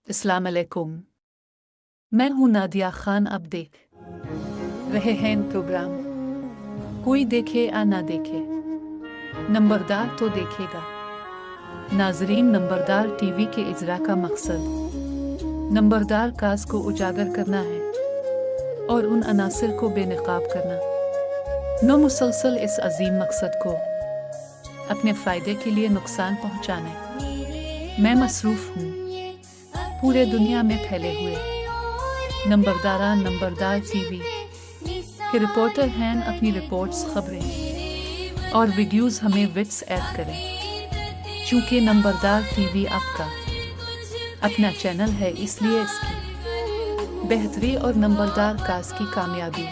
अस्सलाम अलैकुम। मैं हूँ नादिया खान। आप देख रहे हैं प्रोग्राम कोई देखे या ना देखे, नंबरदार तो देखेगा। नाजरीन, नंबरदार टीवी के इजरा का मकसद नंबरदार काज को उजागर करना है और उन अनासिर को बेनकाब करना। न मुसलसल इस अजीम मकसद को अपने फ़ायदे के लिए नुकसान पहुँचाने। मैं मसरूफ़ हूँ पूरे दुनिया में फैले हुए नंबरदार टीवी के रिपोर्टर हैं। अपनी रिपोर्ट्स, खबरें और वीडियोस हमें व्हाट्सएप करें। चूँकि नंबरदार टीवी आपका अपना चैनल है, इसलिए इसकी बेहतरी और नंबरदार काज की कामयाबी